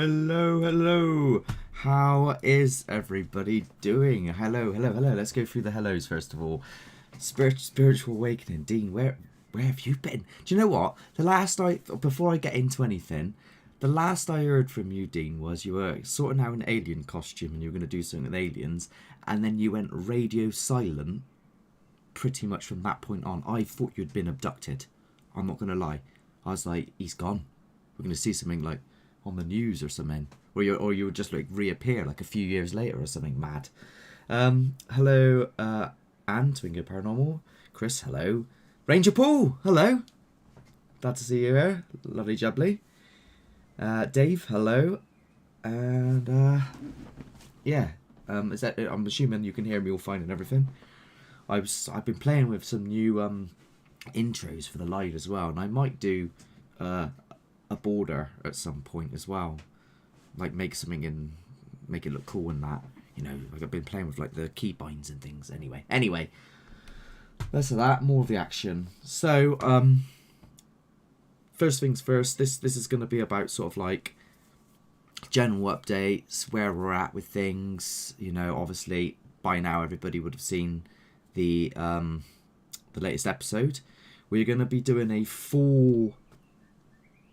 Hello. How is everybody doing? Hello. Let's go through the hellos first of all. Spiritual awakening. Dean, where have you been? Do you know what? Before I get into anything, the last I heard from you, Dean, was you were sorting out an alien costume and you were going to do something with aliens, and then you went radio silent pretty much from that point on, I thought you'd been abducted. I'm not going to lie. I was like, he's gone. We're going to see something like on the news or something. Or you would just like reappear like a few years later or something mad. Hello, Anne, Twingo Paranormal. Chris, hello. Ranger Paul, hello. Glad to see you here. Lovely jubbly. Dave, hello. And yeah, is that? I'm assuming you can hear me all fine and everything. I've been playing with some new intros for the live as well, and I might do a border at some point as well, like make something and make it look cool and that. You know, like I've been playing with like the keybinds and things. Anyway, less of that, more of the action. So first things first. This is going to be about sort of like general updates, where we're at with things. You know, obviously by now everybody would have seen the latest episode. We're going to be doing a full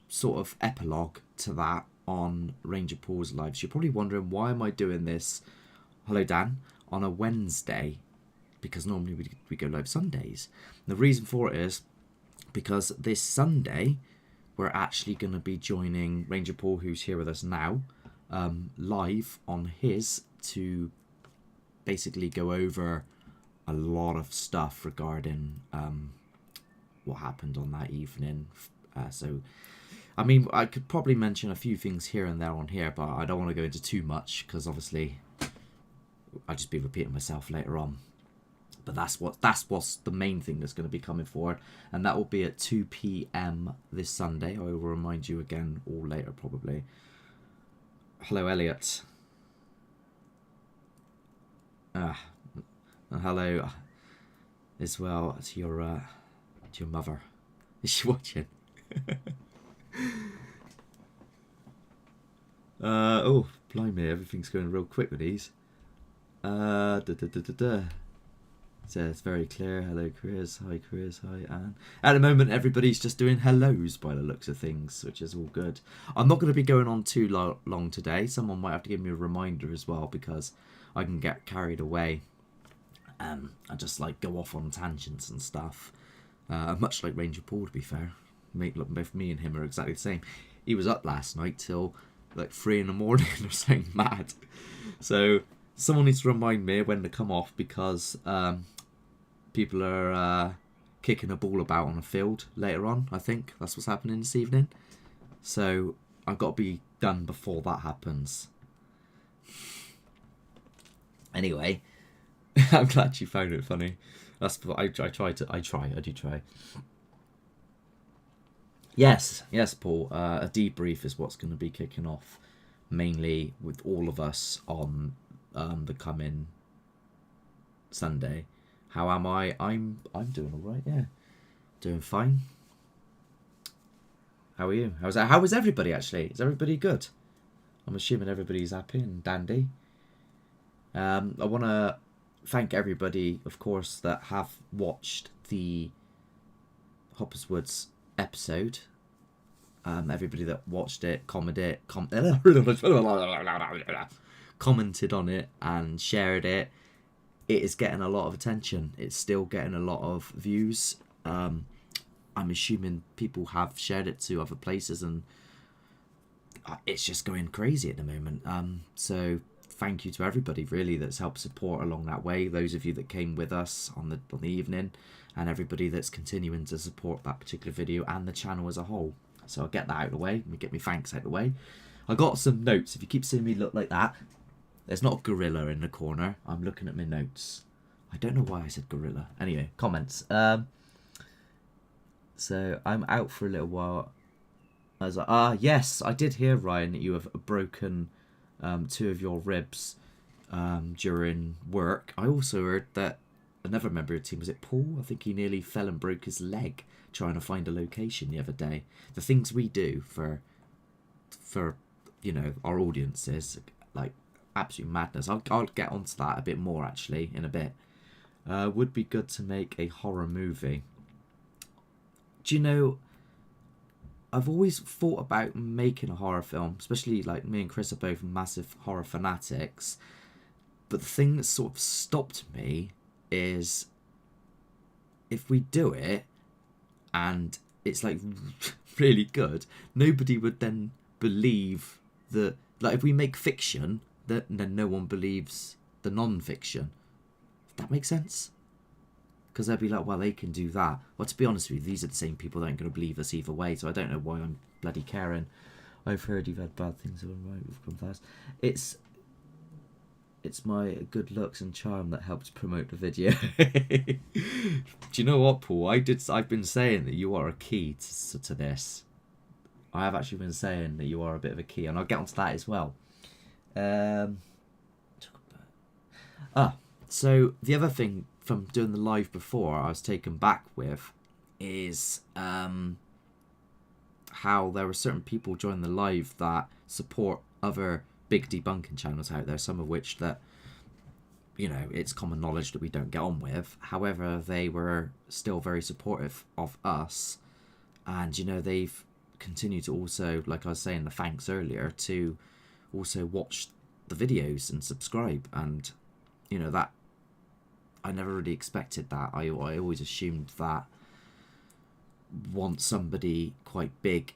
sort of epilogue to that on Ranger Paul's lives. You're probably wondering, why am I doing this? Hello, Dan. On a Wednesday, because normally we go live Sundays. And the reason for it is because this Sunday we're actually going to be joining Ranger Paul, who's here with us now, live on his, to basically go over a lot of stuff regarding what happened on that evening. So, I mean, I could probably mention a few things here and there on here, but I don't want to go into too much because obviously I'll just be repeating myself later on. But that's what's the main thing that's going to be coming forward, and that will be at 2 p.m. this Sunday. I will remind you again all later probably. Hello, Elliot. And hello as well to your mother. Is she watching? Oh, blimey, everything's going real quick with these. So it's very clear. Hello, Chris. Hi, Chris. Hi, Anne. At the moment, everybody's just doing hellos by the looks of things, which is all good. I'm not going to be going on too long today. Someone might have to give me a reminder as well, because I can get carried away and just like go off on tangents and stuff. Much like Ranger Paul, to be fair. Both me and him are exactly the same. He was up last night till like 3 a.m. or something mad. So someone needs to remind me when to come off, because people are kicking a ball about on a field later on. I think that's what's happening this evening. So I've got to be done before that happens. Anyway, I'm glad you found it funny. That's what I do try. Yes, Paul. A debrief is what's going to be kicking off, mainly with all of us on the coming Sunday. How am I? I'm doing all right. Yeah, doing fine. How are you? How is everybody actually? Is everybody good? I'm assuming everybody's happy and dandy. I want to thank everybody, of course, that have watched the Hoppers Woods episode. Everybody that watched it, commented on it and shared it. It is getting a lot of attention. It's still getting a lot of views. I'm assuming people have shared it to other places, and it's just going crazy at the moment. So thank you to everybody really that's helped support along that way. Those of you that came with us on the evening, and everybody that's continuing to support that particular video and the channel as a whole. So I'll get that out of the way. Let me get my thanks out of the way. I got some notes. If you keep seeing me look like that, there's not a gorilla in the corner. I'm looking at my notes. I don't know why I said gorilla. Anyway, comments. So I'm out for a little while. I was like, yes, I did hear, Ryan, that you have broken 2 of your ribs during work. I also heard that another member of the team, was it Paul? I think he nearly fell and broke his leg trying to find a location the other day. The things we do for you know, our audiences, like absolute madness. I'll get onto that a bit more actually in a bit. Would be good to make a horror movie. Do you know, I've always thought about making a horror film, especially like me and Chris are both massive horror fanatics. But the thing that sort of stopped me is if we do it and it's like really good, nobody would then believe that. Like if we make fiction, then no one believes the non-fiction. If that makes sense. Because they'll be like, well, they can do that. Well, to be honest with you, these are the same people that ain't going to believe us either way, so I don't know why I'm bloody caring. I've heard you've had bad things on right with Confess. It's my good looks and charm that helps promote the video. Do you know what, Paul? I've been saying that you are a key to this. I have actually been saying that you are a bit of a key, and I'll get onto that as well. So the other thing from doing the live before I was taken back with is how there were certain people joining the live that support other big debunking channels out there, some of which that, you know, it's common knowledge that we don't get on with. However, they were still very supportive of us, and you know, they've continued to also, like I was saying the thanks earlier, to also watch the videos and subscribe. And you know, that I never really expected that. I always assumed that once somebody quite big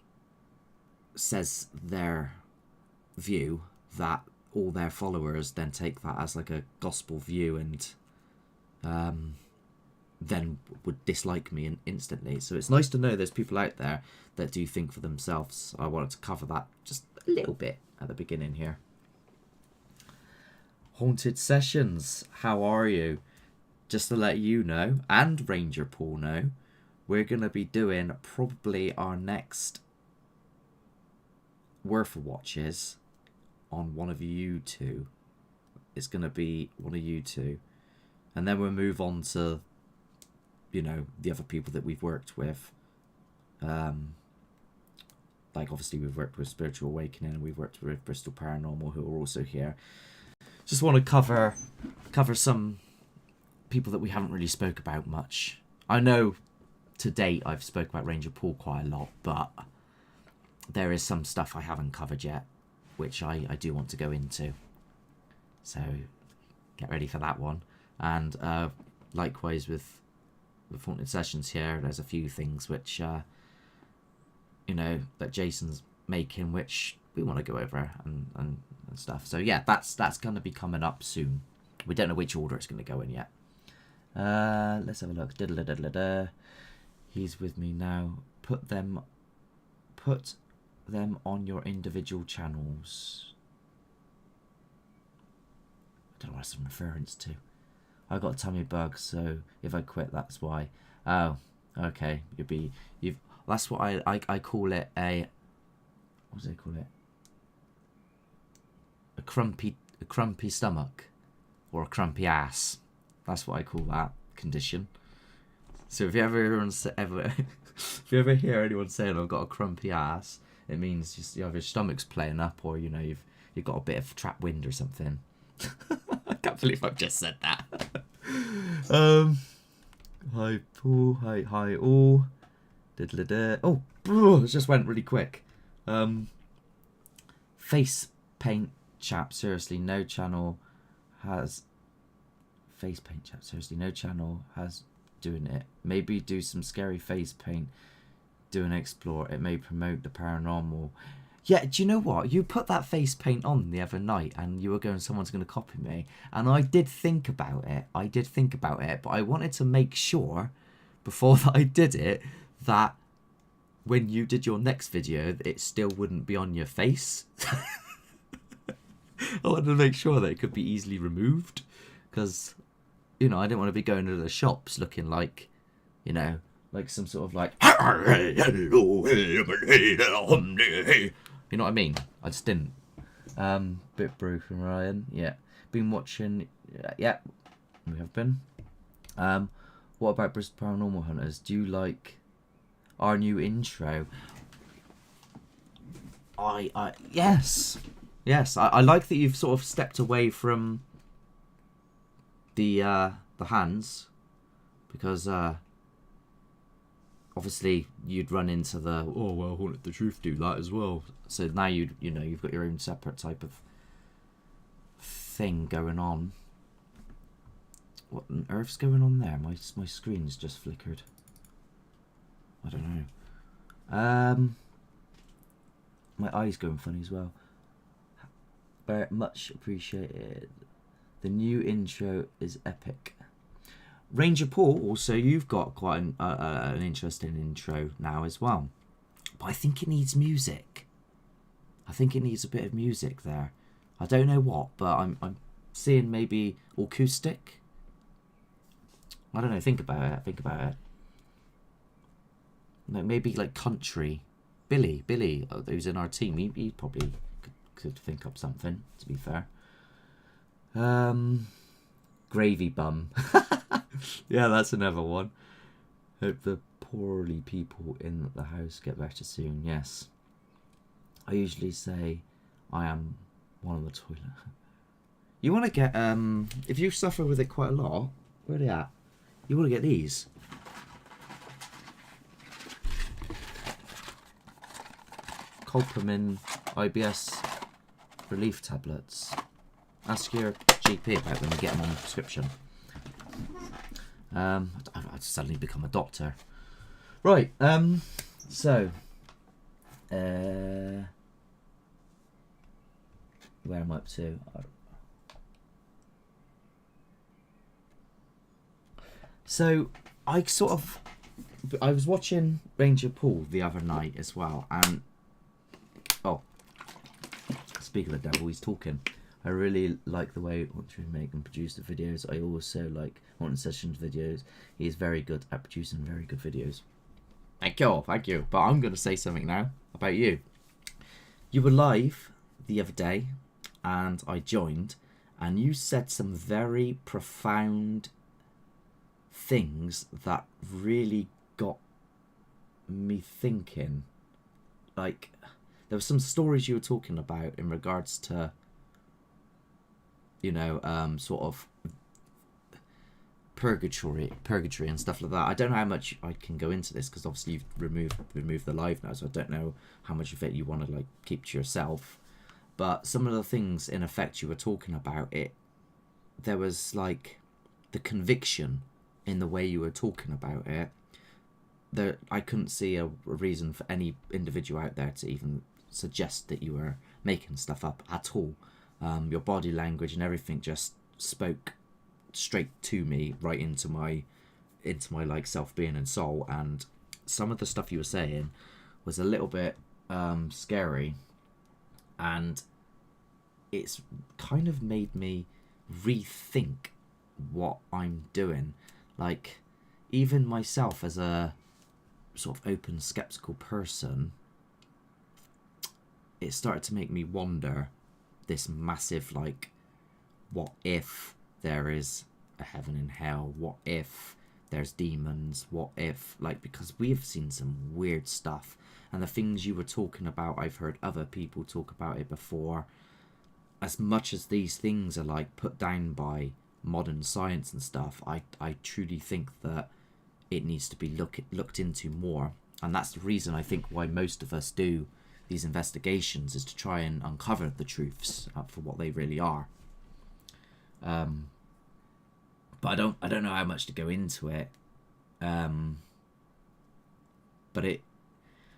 says their view, that all their followers then take that as like a gospel view and then would dislike me instantly. So it's nice to know there's people out there that do think for themselves. I wanted to cover that just a little bit at the beginning here. Haunted Sessions, how are you? Just to let you know, and Ranger Paul know, we're going to be doing probably our next Worth of Watches on one of you two. It's going to be one of you two. And then we'll move on to, you know, the other people that we've worked with. Like obviously we've worked with Spiritual Awakening and we've worked with Bristol Paranormal, who are also here. Just want to cover some people that we haven't really spoke about much. I know to date I've spoke about Ranger Paul quite a lot, but there is some stuff I haven't covered yet, which I do want to go into. So get ready for that one. And likewise with Haunted Sessions here, there's a few things which you know, that Jason's making, which we want to go over and stuff. So yeah, that's going to be coming up soon. We don't know which order it's going to go in yet. Let's have a look. He's with me now. Put them on your individual channels. I don't know what it's in reference to. I got a tummy bug, so if I quit, that's why. Oh, okay. That's what I call it. What do they call it? A crumpy stomach, or a crumpy ass. That's what I call that condition. So if you if you ever hear anyone saying I've got a crumpy ass, it means just you have your stomach's playing up, or you know you've got a bit of trapped wind or something. I can't believe I've just said that. Hi Paul, hi all. Oh, it just went really quick. Face paint chap, seriously, no channel has face paint chap, seriously, no channel has doing it. Maybe do some scary face paint, do an explore, it may promote the paranormal. Yeah, do you know what? You put that face paint on the other night and you were going, someone's going to copy me. And I did think about it. But I wanted to make sure before that I did it that when you did your next video, it still wouldn't be on your face. I wanted to make sure that it could be easily removed. Because, you know, I didn't want to be going to the shops looking like, you know, like some sort of like... You know what I mean? I just didn't. Bit broken, Ryan. Yeah. Been watching... Yeah. We have been. What about Bristol Paranormal Hunters? Do you like our new intro? Yes. I like that you've sort of stepped away from the hands, because obviously you'd run into the won't the truth do that as well. So now you've got your own separate type of thing going on. What on earth's going on there? My screen's just flickered. I don't know. My eye's going funny as well. Very much appreciated. The new intro is epic. Ranger Paul, also, you've got quite an interesting intro now as well. But I think it needs music. I think it needs a bit of music there. I don't know what, but I'm seeing maybe acoustic. I don't know. Think about it. Think about it. No, maybe like country. Billy, who's in our team, he probably could think up something, to be fair. Gravy bum. Yeah, that's another one. Hope the poorly people in the house get better soon. Yes. I usually say I am one on the toilet. You want to get, if you suffer with it quite a lot, where are they at? You want to get these. Colpomin IBS relief tablets. Ask your GP about when you get them on prescription. I'd suddenly become a doctor. Right, so where am I up to? So I was watching Ranger Paul the other night as well, and speak of the devil, he's talking. I really like the way Haunted make and produce the videos. I also like Haunted Sessions videos. He is very good at producing very good videos. Thank you. But I'm going to say something now about you. You were live the other day, and I joined, and you said some very profound things that really got me thinking. Like, there were some stories you were talking about in regards to, you know, sort of purgatory and stuff like that. I don't know how much I can go into this, because obviously you've removed the live now, so I don't know how much of it you want to like keep to yourself. But some of the things in effect you were talking about, there was like the conviction in the way you were talking about it. I couldn't see a reason for any individual out there to even suggest that you were making stuff up at all. Your body language and everything just spoke straight to me, right into my like self-being and soul. And some of the stuff you were saying was a little bit scary, and it's kind of made me rethink what I'm doing. Like, even myself as a sort of open, skeptical person, it started to make me wonder this massive, like, what if there is a heaven and hell? What if there's demons? What if, like, because we've seen some weird stuff, and the things you were talking about, I've heard other people talk about it before. As much as these things are like put down by modern science and stuff, I truly think that it needs to be looked into more. And that's the reason I think why most of us do these investigations, is to try and uncover the truths for what they really are. But I don't know how much to go into it. But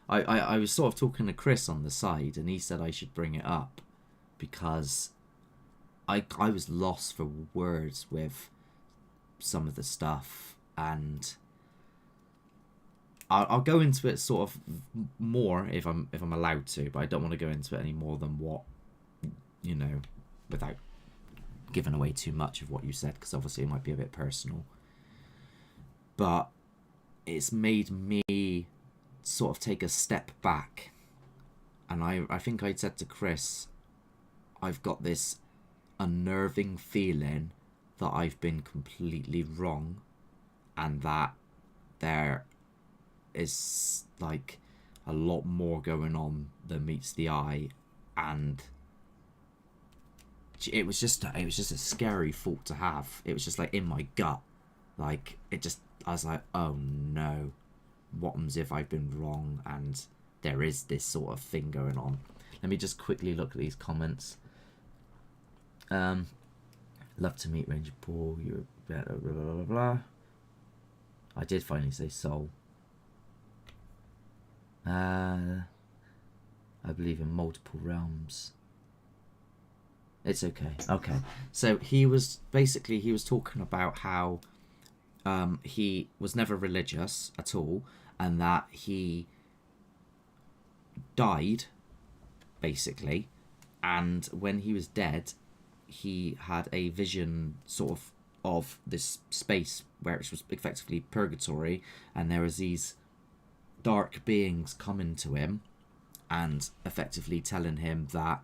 I was sort of talking to Chris on the side, and he said I should bring it up because I was lost for words with some of the stuff, and I'll go into it sort of more if I'm allowed to, but I don't want to go into it any more than what, you know, without giving away too much of what you said, because obviously it might be a bit personal. But it's made me sort of take a step back, and I think I said to Chris, I've got this unnerving feeling that I've been completely wrong, and that there is like a lot more going on than meets the eye. And it was just a scary thought to have. It was just like in my gut, like I was like, oh no, what happens if I've been wrong and there is this sort of thing going on? Let me just quickly look at these comments. Love to meet Ranger Paul. You're blah, blah, blah, blah, blah. I did finally say soul. I believe in multiple realms. It's okay. Okay. So he was talking about how he was never religious at all, and that he died, basically, and when he was dead, he had a vision sort of this space where it was effectively purgatory, and there was these dark beings coming to him and effectively telling him that,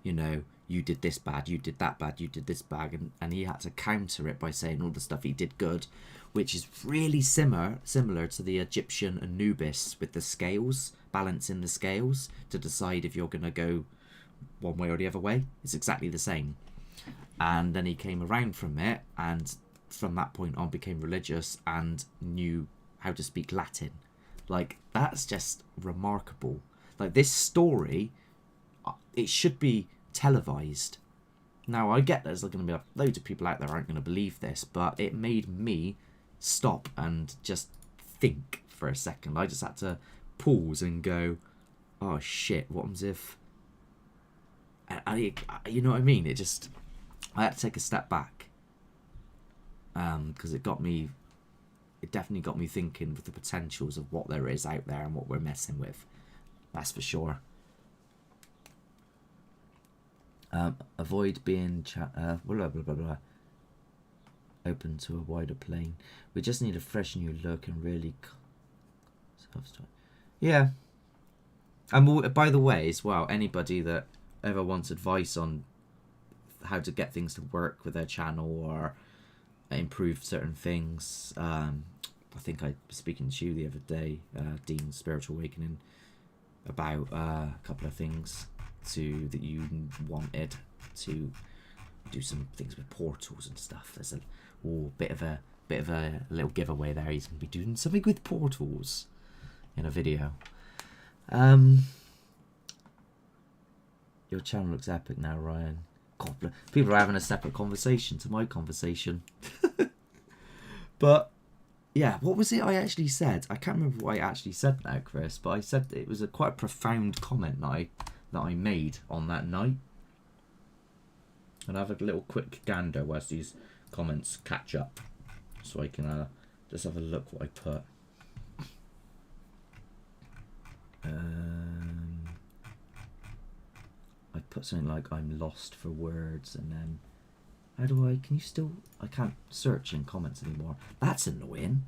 you know, you did this bad, you did that bad, you did this bad, and he had to counter it by saying all the stuff he did good, which is really similar to the Egyptian Anubis with the scales, balancing the scales to decide if you're going to go one way or the other way. It's exactly the same. And then he came around from it, and from that point on became religious and knew how to speak Latin. Like, that's just remarkable. Like, this story, it should be televised. Now, I get there's going to be loads of people out there aren't going to believe this, but it made me stop and just think for a second. I just had to pause and go, oh shit, what happens if... you know what I mean? It just... I had to take a step back. Because it definitely got me thinking with the potentials of what there is out there and what we're messing with. That's for sure. Avoid being blah, blah, blah, blah. Open to a wider plane. We just need a fresh new look and really yeah. And by the way, as well, anybody that ever wants advice on how to get things to work with their channel or improve certain things, I think I was speaking to you the other day, Dean Spiritual Awakening, about a couple of things that you wanted to do, some things with portals and stuff. There's a bit of a little giveaway there. He's going to be doing something with portals in a video. Your channel looks epic now, Ryan. God, people are having a separate conversation to my conversation. But yeah, what was it I actually said? I can't remember what I actually said now, Chris, but I said it was quite a profound comment that I made on that night. And I have a little quick gander whilst these comments catch up, so I can just have a look what I put. I put something like, I'm lost for words, and then I can't search in comments anymore. That's annoying.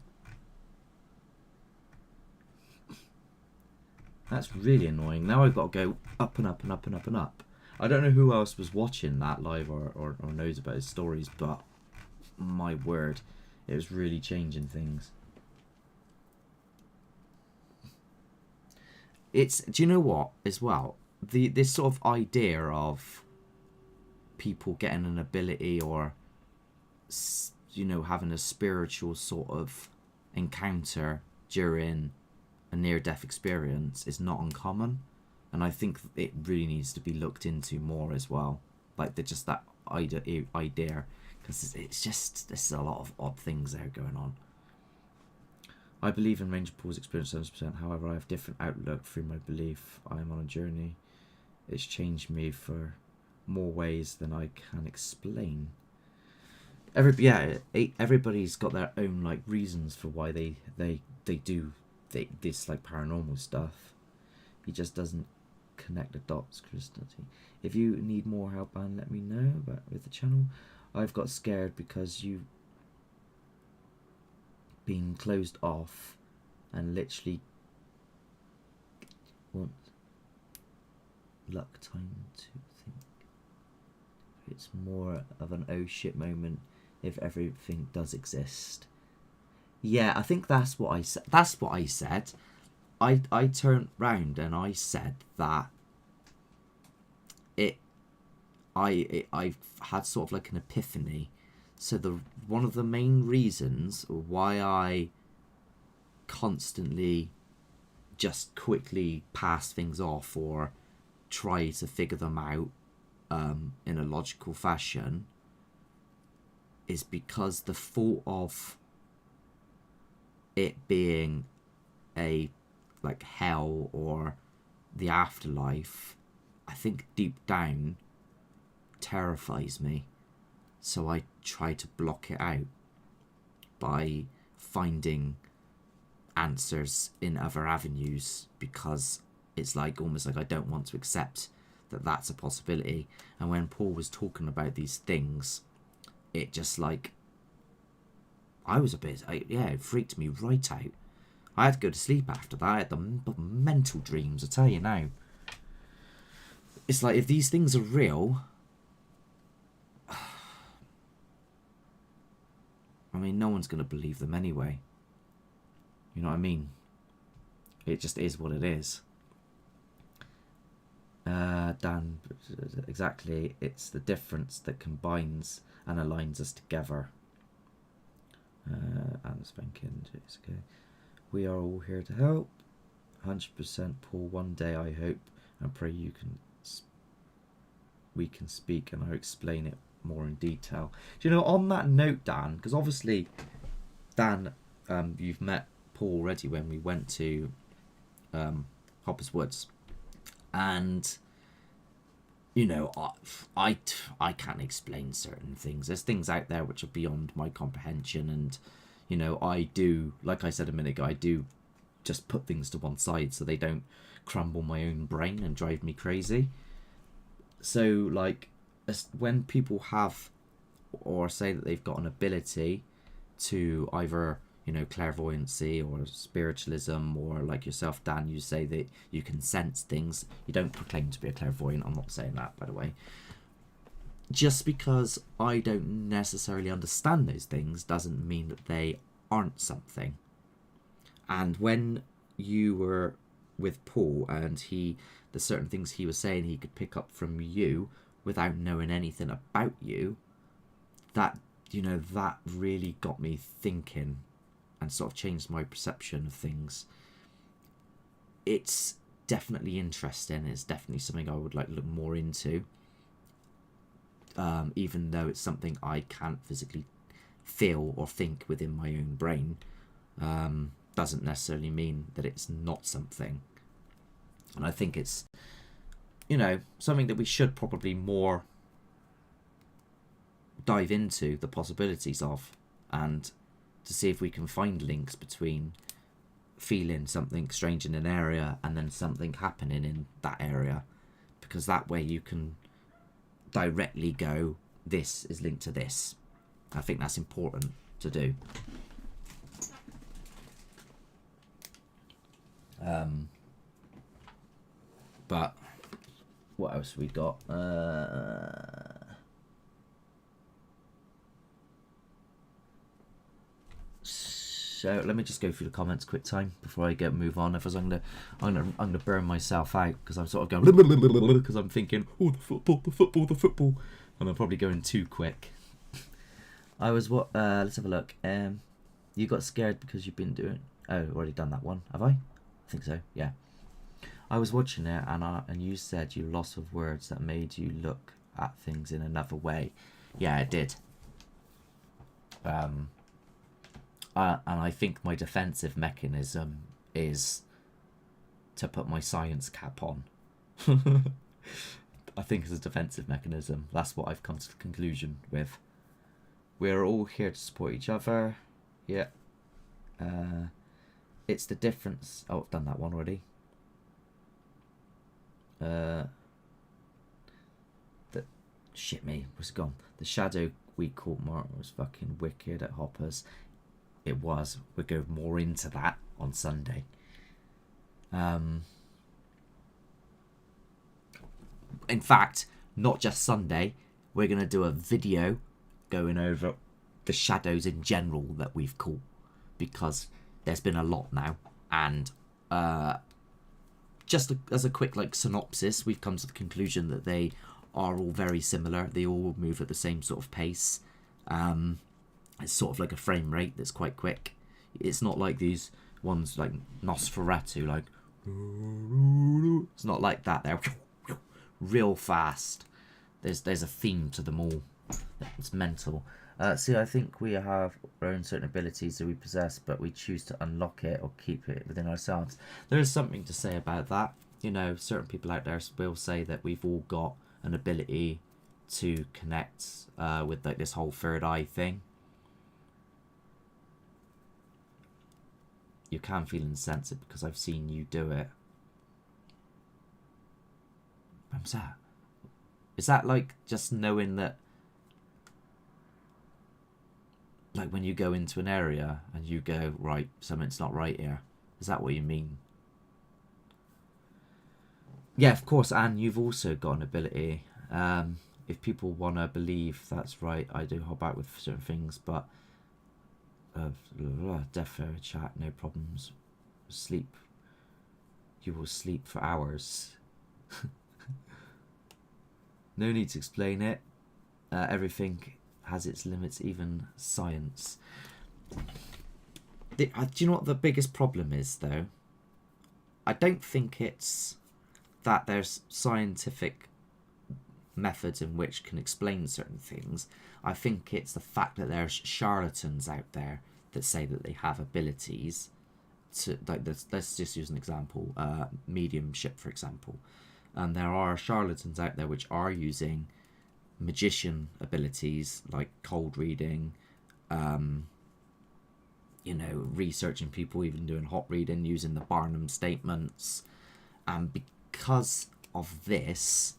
That's really annoying. Now I've got to go up and up and up and up and up. I don't know who else was watching that live or knows about his stories, but my word, it was really changing things. Do you know what, as well? This sort of idea of people getting an ability or, you know, having a spiritual sort of encounter during a near-death experience is not uncommon, and I think it really needs to be looked into more as well. Like just that idea, because it's just, there's a lot of odd things there going on. I believe in Ranger Paul's experience 70%. However, I have different outlook through my belief. I am on a journey. It's changed me for more ways than I can explain. Everybody's got their own like reasons for why they do this like paranormal stuff. He just doesn't connect the dots, Christy. If you need more help, and let me know with the channel. I've got scared because you've been closed off and literally want luck time to think. It's more of an oh shit moment if everything does exist. Yeah, I think that's what I said. That's what I said. I turned round and I said that I've had sort of like an epiphany. So one of the main reasons why I constantly just quickly pass things off or try to figure them out in a logical fashion is because the thought of it being a like hell or the afterlife, I think deep down terrifies me. So I try to block it out by finding answers in other avenues, because it's like almost like I don't want to accept that that's a possibility. And when Paul was talking about these things, it just like I was a bit it freaked me right out. I had to go to sleep after that. I had the mental dreams, I tell you now. It's like, if these things are real, I mean, no one's going to believe them anyway. You know what I mean? It just is what it is. Dan, exactly. It's the difference that combines and aligns us together. And spanking. Okay. We are all here to help. 100% Paul. One day I hope and pray we can speak and I'll explain it more in detail. Do you know, on that note, Dan, because obviously, Dan, you've met Paul already when we went to Hoppers Woods, and you know, I can't explain certain things. There's things out there which are beyond my comprehension, and you know, I do, like I said a minute ago, I do just put things to one side so they don't crumble my own brain and drive me crazy. So like, when people have or say that they've got an ability to either, you know, clairvoyancy or spiritualism, or like yourself, Dan, you say that you can sense things. You don't proclaim to be a clairvoyant. I'm not saying that, by the way. Just because I don't necessarily understand those things doesn't mean that they aren't something. And when you were with Paul and the certain things he was saying he could pick up from you without knowing anything about you, that, you know, that really got me thinking and sort of changed my perception of things. It's definitely interesting. It's definitely something I would like to look more into. Even though it's something I can't physically feel or think within my own brain, doesn't necessarily mean that it's not something. And I think it's, you know, something that we should probably more dive into the possibilities of, and to see if we can find links between feeling something strange in an area and then something happening in that area, because that way you can directly go, this is linked to this. I think that's important to do. But what else we got? So let me just go through the comments quick time before I move on. Otherwise I'm gonna burn myself out, because I'm sort of going because I'm thinking, oh, the football, and I'm probably going too quick. Let's have a look. You got scared because you've been doing. Oh, already done that one, have I? I think so. Yeah. I was watching it, and you said you loss of words that made you look at things in another way. Yeah, it did. And I think my defensive mechanism is to put my science cap on. I think it's a defensive mechanism. That's what I've come to the conclusion with. We're all here to support each other. Yeah. It's the difference. Oh, I've done that one already. Shit me, what's it gone? The shadow we caught Martin was fucking wicked at Hoppers. It was. We'll go more into that on Sunday. In fact, not just Sunday, we're going to do a video going over the shadows in general that we've caught, because there's been a lot now, and just as a quick like synopsis, we've come to the conclusion that they are all very similar. They all move at the same sort of pace. It's sort of like a frame rate that's quite quick. It's not like these ones like Nosferatu, like it's not like that. They're real fast. There's a theme to them all. It's mental. See, I think we have our own certain abilities that we possess, but we choose to unlock it or keep it within ourselves. There is something to say about that. You know, certain people out there will say that we've all got an ability to connect with like this whole third eye thing. You can feel insensitive because I've seen you do it. What's that? Is that like just knowing that, like when you go into an area and you go, right, something's not right here? Is that what you mean? Yeah, of course, and you've also got an ability. If people want to believe that's right, I do hold back with certain things, but deaf fair chat, no problems. Sleep. You will sleep for hours. No need to explain it. Everything has its limits, even science. Do you know what the biggest problem is, though? I don't think it's that there's scientific methods in which can explain certain things. I think it's the fact that there's charlatans out there that say that they have abilities to, like, let's just use an example, mediumship, for example. And there are charlatans out there which are using magician abilities like cold reading, you know, researching people, even doing hot reading, using the Barnum statements. And because of this,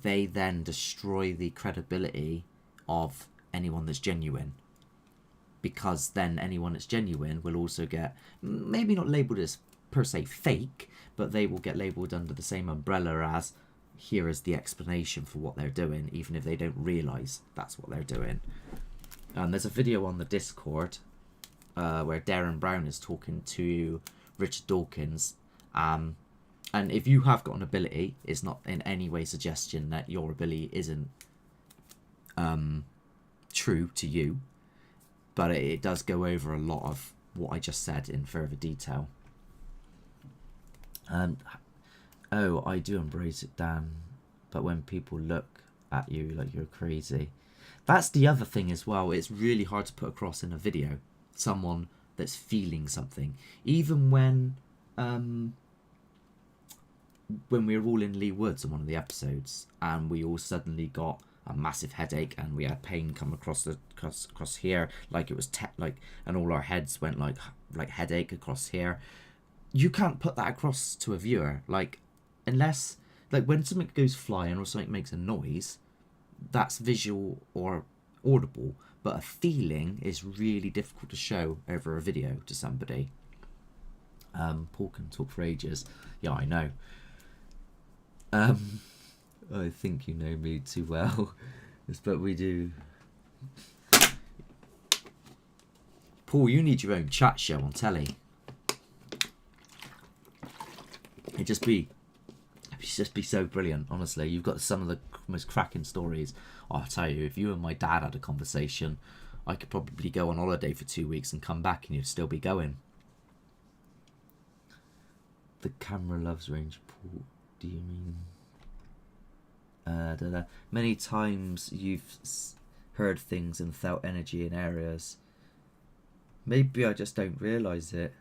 they then destroy the credibility of anyone that's genuine. Because then anyone that's genuine will also get, maybe not labelled as per se fake, but they will get labelled under the same umbrella as, here is the explanation for what they're doing, even if they don't realise that's what they're doing. There's a video on the Discord where Darren Brown is talking to Richard Dawkins. And if you have got an ability, it's not in any way suggestion that your ability isn't true to you. But it does go over a lot of what I just said in further detail. Oh, I do embrace it, Dan. But when people look at you like you're crazy. That's the other thing as well. It's really hard to put across in a video. Someone that's feeling something. Even when we were all in Lee Woods in one of the episodes, and we all suddenly got a massive headache, and we had pain come across here, like it was and all our heads went like headache across here. You can't put that across to a viewer, like, unless, like, when something goes flying or something makes a noise, that's visual or audible, but a feeling is really difficult to show over a video to somebody. Paul can talk for ages. Yeah, I know. I think you know me too well, but we do. Paul, you need your own chat show on telly. It'd just be so brilliant, honestly. You've got some of the most cracking stories. I'll tell you, if you and my dad had a conversation, I could probably go on holiday for 2 weeks and come back and you'd still be going. The camera loves range, Paul. Do you mean? Many times you've heard things and felt energy in areas. Maybe I just don't realise it.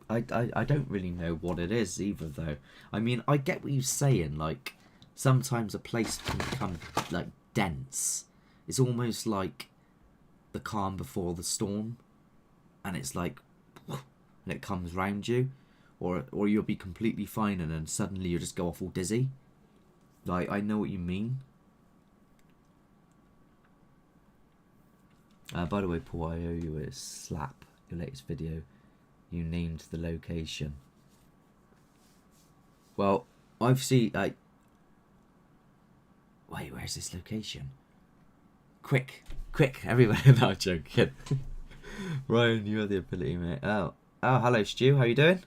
I don't really know what it is either, though. I mean, I get what you're saying. Like, sometimes a place can become, like, dense. It's almost like the calm before the storm. And it's like, and it comes round you. Or you'll be completely fine and then suddenly you just go off all dizzy. Like, I know what you mean. By the way, Paul, I owe you a slap. Your latest video, you named the location. Well, I've seen, like... Wait, where's this location? Quick, everywhere. No, I'm joking. Ryan, you have the ability, mate. Oh, hello, Stu. How you doing?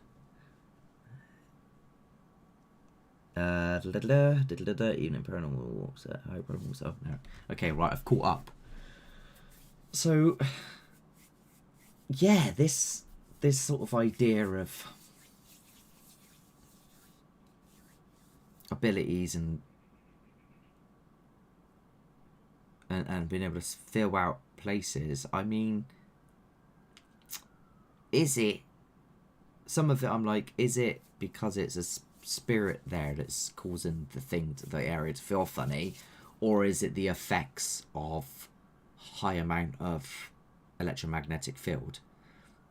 Evening paranormal walks. Hi, paranormal stuff. No. Okay, right. I've caught up. So, yeah, this sort of idea of abilities and being able to fill out places. I mean, is it, some of it I'm like, is it because it's a spirit there that's causing the area to feel funny, or is it the effects of high amount of electromagnetic field?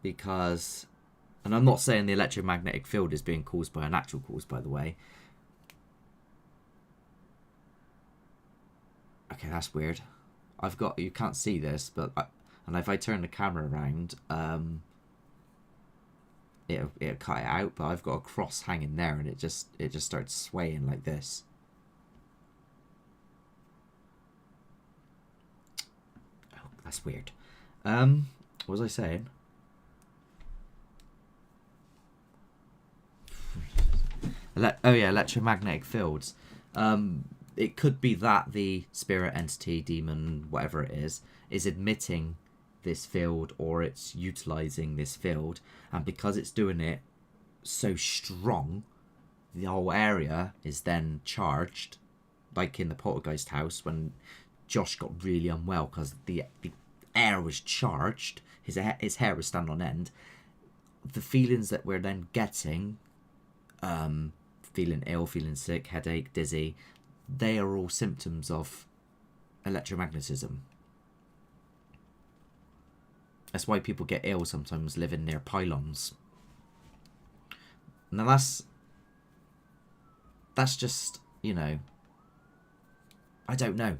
Because, and I'm not saying the electromagnetic field is being caused by a natural cause, by the way. Okay, that's weird. I've got, you can't see this, but and if I turn the camera around, it'll cut it out. But I've got a cross hanging there, and it just starts swaying like this. Oh, that's weird. What was I saying? Oh yeah, electromagnetic fields. It could be that the spirit entity, demon, whatever it is emitting this field, or it's utilizing this field, and because it's doing it so strong, the whole area is then charged, like in the poltergeist house when Josh got really unwell because the air was charged, his hair was standing on end. The feelings that we're then getting, feeling ill, feeling sick, headache, dizzy, they are all symptoms of electromagnetism. That's why people get ill sometimes living near pylons. Now that's just, you know, I don't know.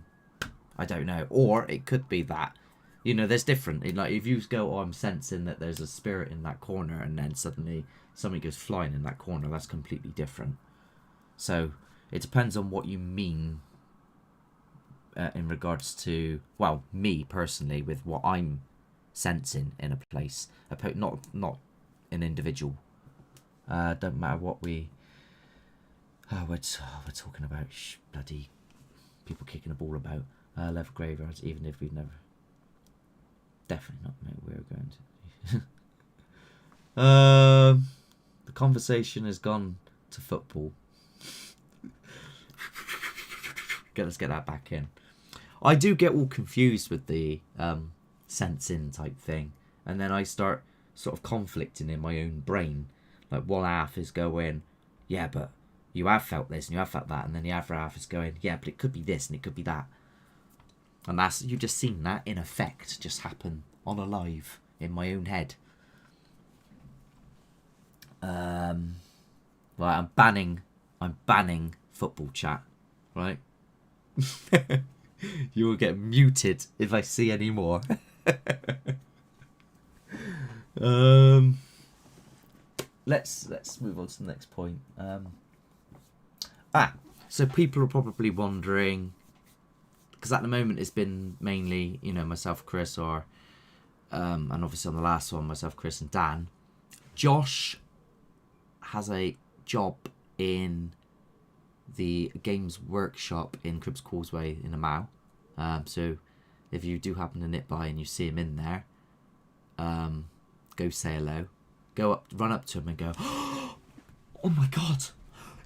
Or it could be that, you know, there's different, like if you go, oh, I'm sensing that there's a spirit in that corner, and then suddenly something goes flying in that corner, that's completely different. So it depends on what you mean in regards to, well, me personally, with what I'm sensing in a place, not an individual. Don't matter what we're talking about. Bloody people kicking a ball about. Left graveyards, even if we've never. Definitely not, mate. We're going to. The conversation has gone to football. Let's get that back in. I do get all confused with the sensing type thing, and then I start sort of conflicting in my own brain. Like one half is going, yeah, but you have felt this and you have felt that, and then the other half is going, yeah, but it could be this and it could be that. And that's, you've just seen that in effect just happen on a live in my own head. Right, I'm banning football chat, right? You will get muted if I see any more. Let's move on to the next point. So people are probably wondering, because at the moment it's been mainly, you know, myself, Chris, or and obviously on the last one, myself, Chris, and Dan. Josh has a job in the Games Workshop in Cribs Causeway in a Mall. So if you do happen to nip by and you see him in there, go say hello. Run up to him and go, oh my God,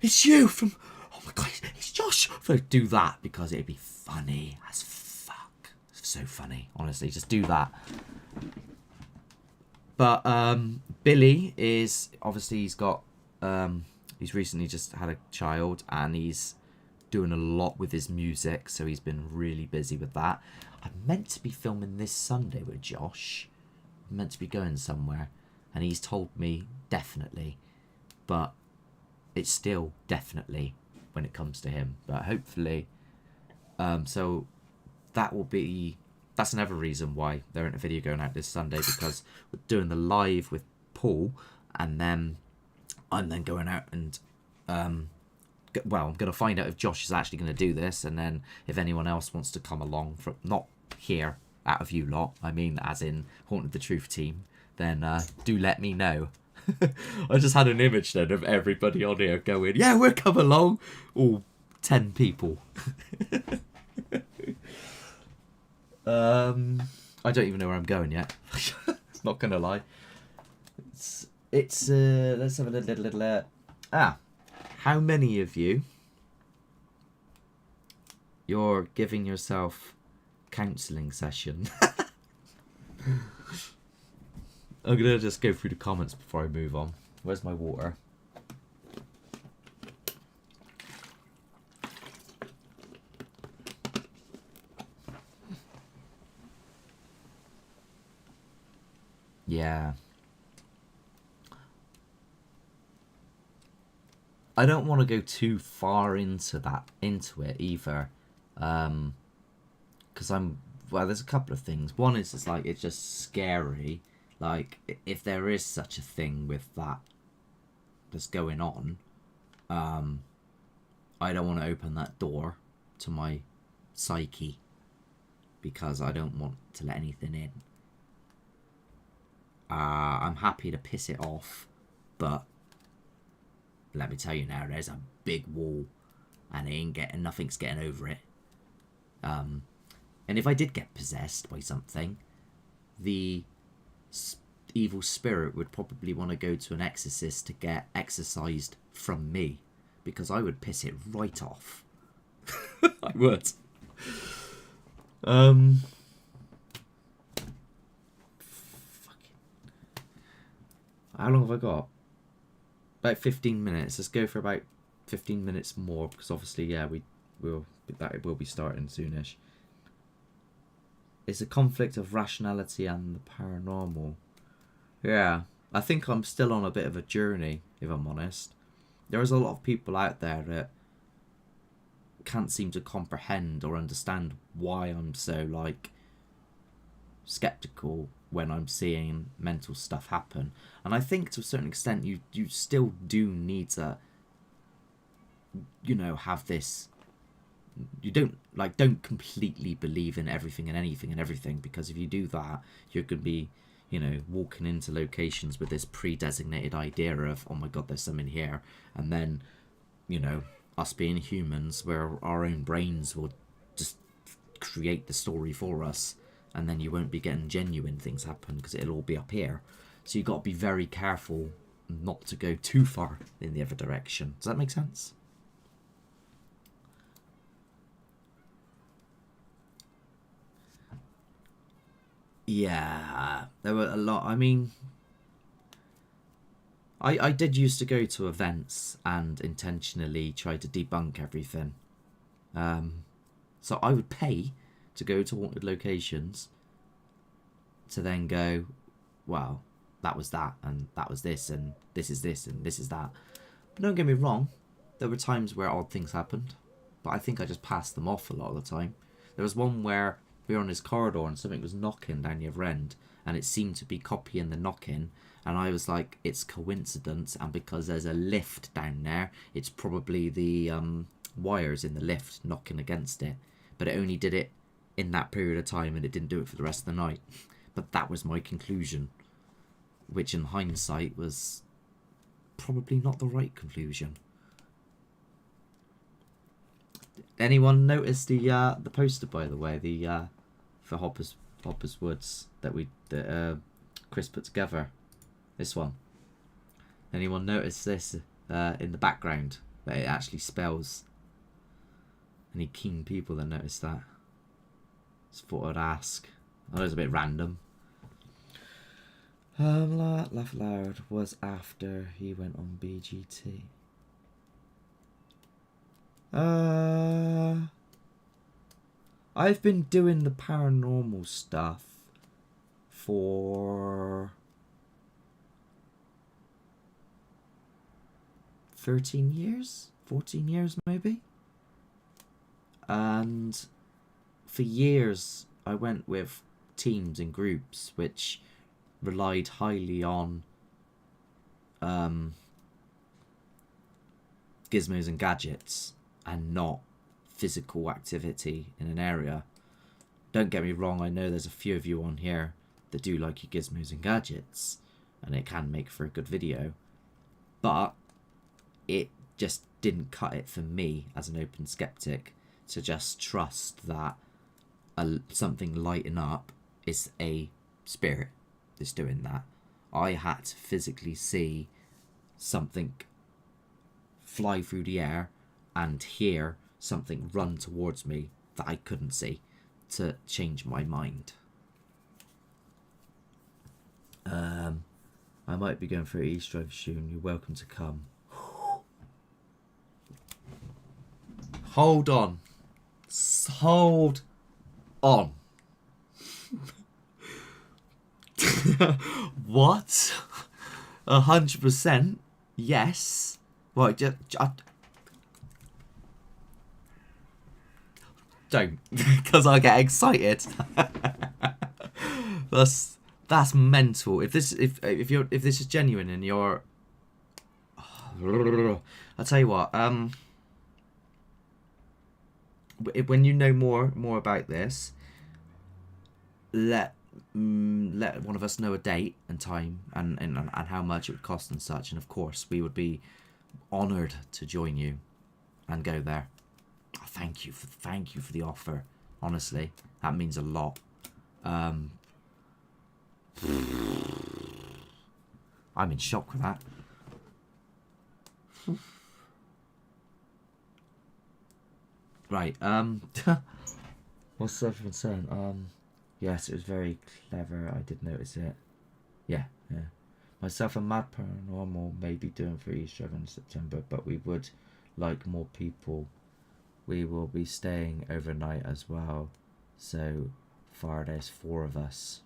it's you from, oh my God, it's Josh. So do that, because it'd be funny as fuck. It's so funny, honestly, just do that. But Billy is, obviously he's got, he's recently just had a child, and he's doing a lot with his music, so he's been really busy with that. I'm meant to be filming this Sunday with Josh. I'm meant to be going somewhere, and he's told me definitely, but it's still definitely when it comes to him. But hopefully, so that's another reason why there isn't a video going out this Sunday, because we're doing the live with Paul, and then I'm then going out and I'm going to find out if Josh is actually going to do this, and then if anyone else wants to come along, from not here out of you lot, I mean as in Haunted the Truth team, then do let me know. I just had an image then of everybody on here going, yeah, we'll come along, all 10 people. I don't even know where I'm going yet. Not gonna lie. It's let's have a little how many of you You're giving yourself counselling session. I'm gonna just go through the comments before I move on. Where's my water? Yeah. I don't want to go too far into it either. Because there's a couple of things. One is it's just scary. Like, if there is such a thing with that that's going on, I don't want to open that door to my psyche because I don't want to let anything in. I'm happy to piss it off, but let me tell you now, there's a big wall, and nothing's getting over it. And if I did get possessed by something, the evil spirit would probably want to go to an exorcist to get exorcised from me, because I would piss it right off. I would. How long have I got? About 15 minutes. Let's go for about 15 minutes more, because obviously, yeah, we'll be starting soonish. It's a conflict of rationality and the paranormal. Yeah, I think I'm still on a bit of a journey, if I'm honest. There is a lot of people out there that can't seem to comprehend or understand why I'm so, like, skeptical when I'm seeing mental stuff happen. And I think to a certain extent you still do need to, have this. You don't completely believe in everything and anything and everything, because if you do that, you're going to be, walking into locations with this pre-designated idea of, oh my god, there's something here, and then, us being humans, where our own brains will just create the story for us, and then you won't be getting genuine things happen because it'll all be up here. So you've got to be very careful not to go too far in the other direction. Does that make sense? Yeah, there were a lot. I mean, I did used to go to events and intentionally try to debunk everything. So I would pay to go to haunted locations to then go, well, that was that, and that was this, and this is this, and this is that. But don't get me wrong, there were times where odd things happened, but I think I just passed them off a lot of the time. There was one where we were on this corridor and something was knocking down the other end, and it seemed to be copying the knocking, and I was like, it's coincidence, and because there's a lift down there, it's probably the wires in the lift knocking against it. But it only did it in that period of time, and it didn't do it for the rest of the night. But that was my conclusion, which in hindsight was probably not the right conclusion. Anyone notice the poster, by the way, for Hopper's Woods that Chris put together? This one. Anyone notice this in the background, that it actually spells? Any keen people that noticed that? Just thought I'd ask. I know it's a bit random. Laugh Loud was after he went on BGT. I've been doing the paranormal stuff for 13 years, 14 years maybe. And for years I went with teams and groups which relied highly on gizmos and gadgets and not physical activity in an area. Don't get me wrong, I know there's a few of you on here that do like your gizmos and gadgets, and it can make for a good video, but it just didn't cut it for me as an open skeptic to just trust that something lighting up is a spirit that's doing that. I had to physically see something fly through the air and hear something run towards me that I couldn't see to change my mind. I might be going for an East Drive soon. You're welcome to come. Hold on. Hold on. What? 100%? Yes. Well, don't, because I get excited. That's mental. If this is genuine and you're, I'll tell you what. When you know more about this, let one of us know a date and time and how much it would cost and such, and of course we would be honoured to join you and go there. Thank you for the offer. Honestly, that means a lot. I'm in shock with that. Right. What's everyone saying? Yes, it was very clever. I did notice it. Yeah. Myself and Mad Paranormal may be doing for Easter in September, but we would like more people. We will be staying overnight as well. So far, there's 4 of us.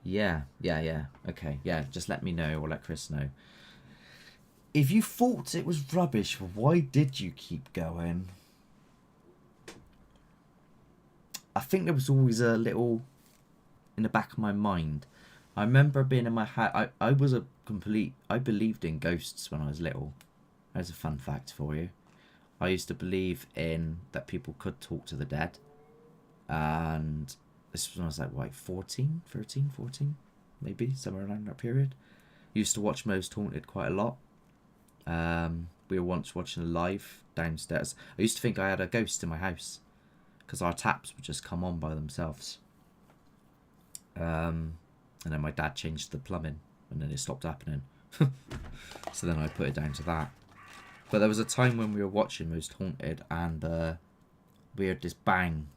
Yeah. Okay, yeah, just let me know or let Chris know. If you thought it was rubbish, why did you keep going? I think there was always a little in the back of my mind. I remember being in my house. I believed in ghosts when I was little. There's a fun fact for you. I used to believe in that people could talk to the dead. And this was when I was like, 13, 14, maybe, somewhere around that period. Used to watch Most Haunted quite a lot. We were once watching a live downstairs. I used to think I had a ghost in my house because our taps would just come on by themselves. And then my dad changed the plumbing and then it stopped happening. So then I put it down to that. But there was a time when we were watching Most Haunted and we heard this bang.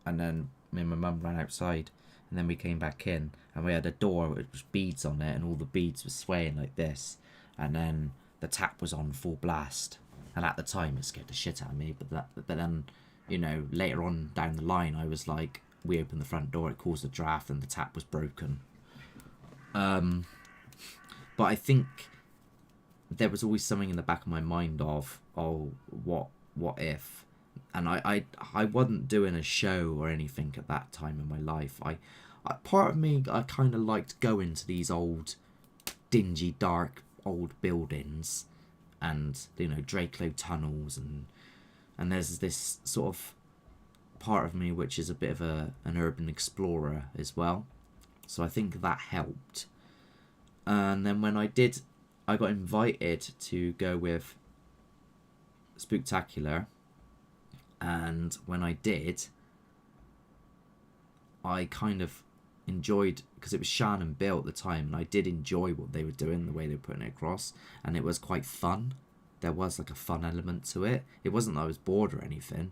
And then me and my mum ran outside and then we came back in and we had a door with beads on it and all the beads were swaying like this. And then the tap was on full blast. And at the time it scared the shit out of me. But then, you know, later on down the line I was like, we opened the front door, it caused a draft and the tap was broken. But I think there was always something in the back of my mind of, what if? And I wasn't doing a show or anything at that time in my life. I part of me, I kind of liked going to these old, dingy, dark, old buildings, and you know, Drakelow tunnels, and there's this sort of part of me which is a bit of an urban explorer as well. So I think that helped. And then when I got invited to go with Spooktacular. And when I did, I kind of enjoyed, because it was Shan and Bill at the time, and I did enjoy what they were doing, the way they were putting it across, and it was quite fun. There was like a fun element to it. It wasn't that I was bored or anything.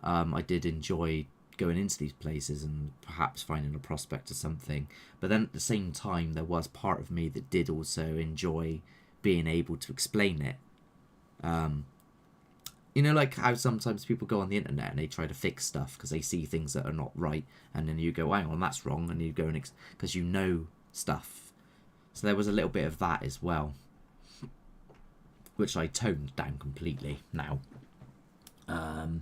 I did enjoy going into these places and perhaps finding a prospect or something. But then at the same time, there was part of me that did also enjoy being able to explain it. You know, like how sometimes people go on the internet and they try to fix stuff because they see things that are not right, and then you go, hang on, that's wrong, and you go and because you know stuff. So there was a little bit of that as well, which I toned down completely now. I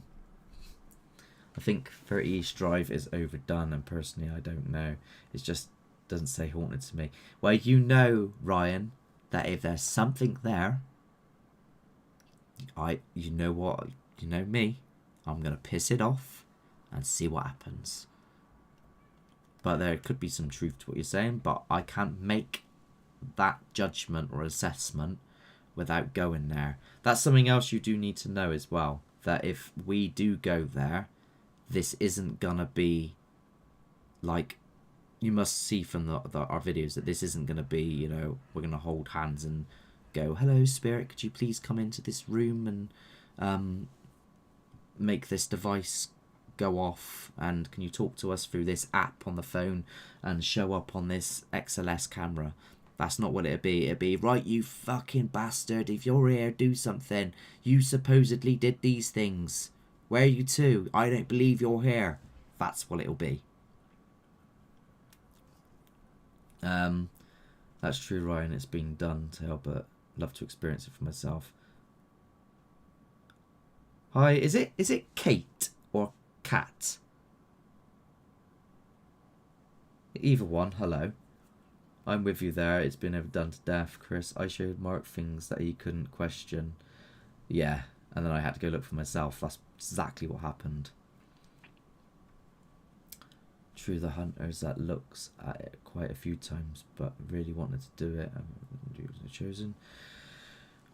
think 30 East Drive is overdone, and personally I don't know. It just doesn't say haunted to me. Well, you know, Ryan, that if there's something there, you know what, you know me, I'm gonna piss it off and see what happens. But there could be some truth to what you're saying, but I can't make that judgment or assessment without going there. That's something else you do need to know as well, that if we do go there, this isn't gonna be like you must see from our videos that this isn't going to be, you know, we're going to hold hands and go, hello spirit, could you please come into this room and make this device go off, and can you talk to us through this app on the phone and show up on this XLS camera. That's not what it'd be. It'd be, right, you fucking bastard, if you're here, do something. You supposedly did these things. Where are you to? I don't believe you're here. That's what it'll be. That's true, Ryan. It's been done to help, but love to experience it for myself. Hi, is it Kate or Cat? Either one. Hello. I'm with you there. It's been overdone to death, Chris. I showed Mark things that he couldn't question. Yeah, and then I had to go look for myself. That's exactly what happened. True, the hunters that looks at it quite a few times, but really wanted to do it. Chosen.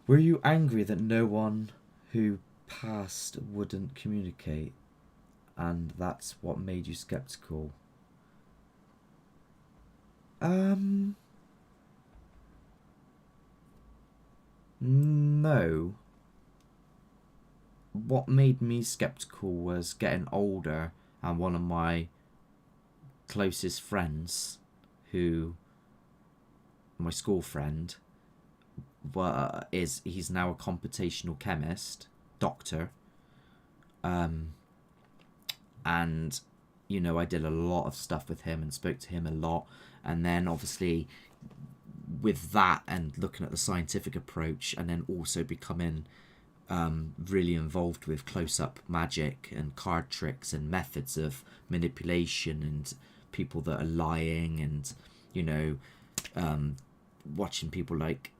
Were you angry that no one who passed wouldn't communicate, and that's what made you skeptical? No. What made me skeptical was getting older, and one of my closest friends, my school friend, he's now a computational chemist, doctor, and you know, I did a lot of stuff with him and spoke to him a lot, and then obviously with that and looking at the scientific approach, and then also becoming really involved with close-up magic and card tricks and methods of manipulation and people that are lying, and you know, watching people like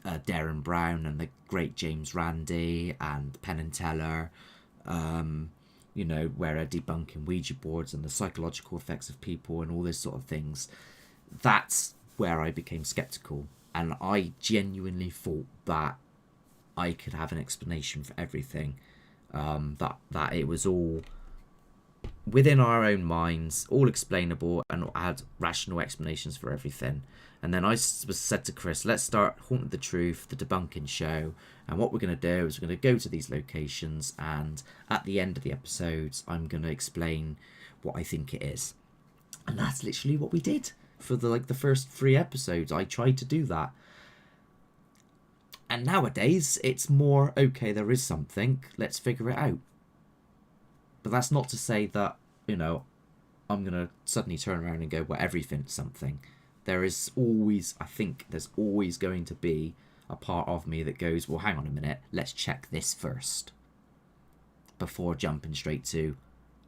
Darren Brown and the great James Randi and Penn and Teller, you know, where they're debunking Ouija boards and the psychological effects of people and all this sort of things. That's where I became skeptical, and I genuinely thought that I could have an explanation for everything, that it was all within our own minds, all explainable, and had rational explanations for everything. And then I said to Chris, let's start Haunted the Truth, the debunking show, and what we're going to do is we're going to go to these locations, and at the end of the episodes I'm going to explain what I think it is. And that's literally what we did for the first 3 episodes. I tried to do that. And nowadays it's more, okay, there is something, let's figure it out. But that's not to say that, you know, I'm going to suddenly turn around and go, well, everything's something. There is always, I think there's always going to be a part of me that goes, well, hang on a minute, let's check this first, before jumping straight to,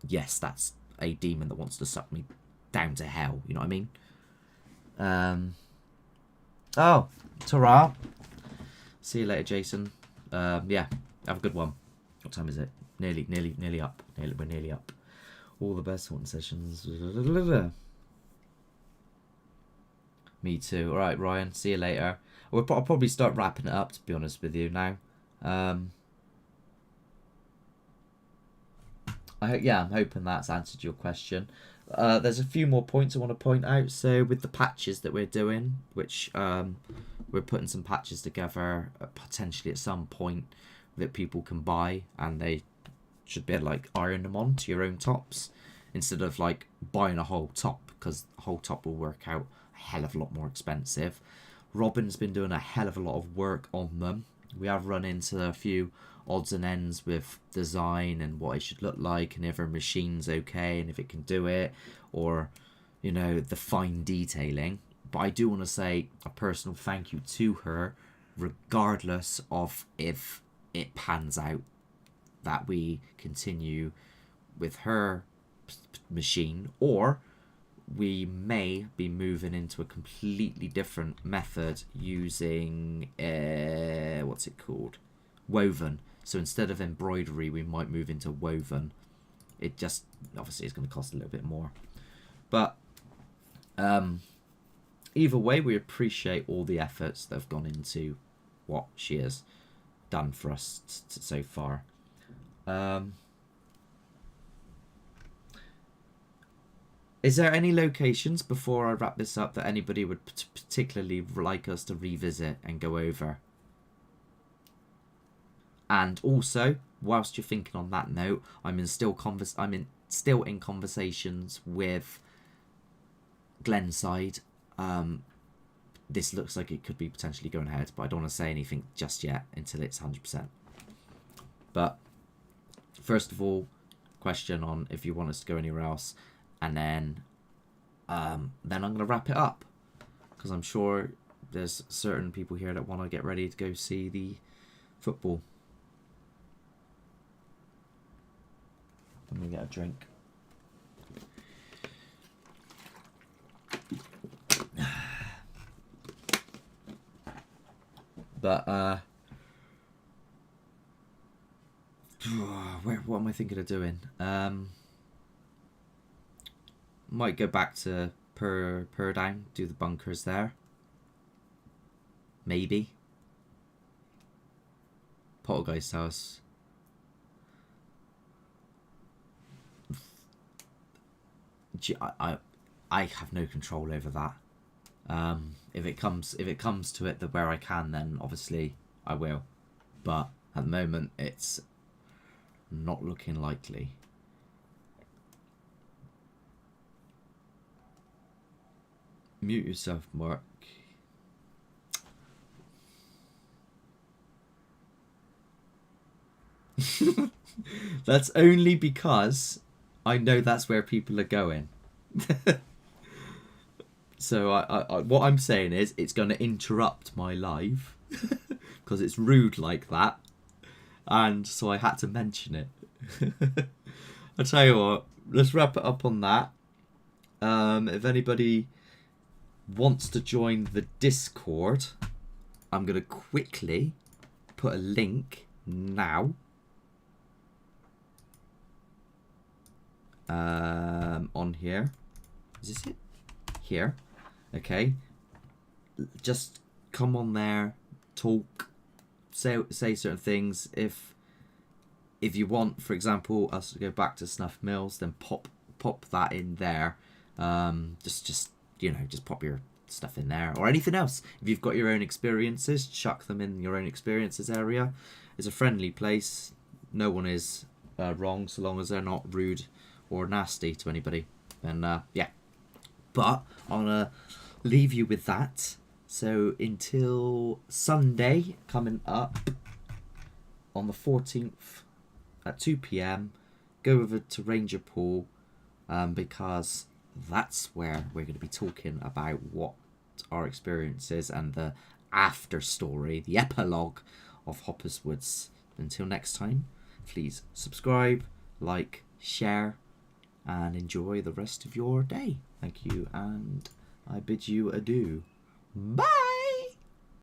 yes, that's a demon that wants to suck me down to hell. You know what I mean? Oh, ta-ra. See you later, Jason. Yeah, have a good one. What time is it? Nearly up. We're nearly up. All the best haunting sessions. Me too. All right, Ryan. See you later. I'll probably start wrapping it up, to be honest with you now. I'm hoping that's answered your question. There's a few more points I want to point out. So with the patches that we're doing, which we're putting some patches together potentially at some point that people can buy, and they should be able to like iron them onto your own tops instead of like buying a whole top, because the whole top will work out a hell of a lot more expensive. Robin's been doing a hell of a lot of work on them. We have run into a few odds and ends with design and what it should look like, and if her machine's okay and if it can do it, or you know, the fine detailing. But I do want to say a personal thank you to her, regardless of if it pans out, that we continue with her machine, or we may be moving into a completely different method using what's it called, woven. So instead of embroidery, we might move into woven. It just obviously is going to cost a little bit more, but either way, we appreciate all the efforts that have gone into what she has done for us so far. Is there any locations before I wrap this up that anybody would particularly like us to revisit and go over? And also, whilst you're thinking on that note, I'm still in conversations with Glenside. This looks like it could be potentially going ahead, but I don't want to say anything just yet until it's 100%. But first of all, question on if you want us to go anywhere else, and then I'm going to wrap it up, because I'm sure there's certain people here that want to get ready to go see the football. Let me get a drink. But what am I thinking of doing? Might go back to Purdown, do the bunkers there. Maybe. Poltergeist house. I have no control over that. If it comes to it, where I can, then obviously I will. But at the moment, it's not looking likely. Mute yourself, Mark. That's only because I know that's where people are going. So I what I'm saying is it's going to interrupt my live because it's rude like that, and so I had to mention it. I'll tell you what, let's wrap it up on that. If anybody wants to join the Discord, I'm going to quickly put a link now on here. Is this it? Here. Okay. Just come on there, talk, say certain things. If you want, for example, us to go back to Snuff Mills, then pop that in there. Just pop your stuff in there, or anything else. If you've got your own experiences, chuck them in your own experiences area. It's a friendly place. No one is wrong, so long as they're not rude or nasty to anybody. And yeah. But I'm gonna leave you with that. So until Sunday coming up on the 14th at 2 p.m, go over to Ranger Pool, because that's where we're going to be talking about what our experience is and the after story, the epilogue of Hoppers Woods. Until next time, please subscribe, like, share, and enjoy the rest of your day. Thank you, and I bid you adieu. Bye!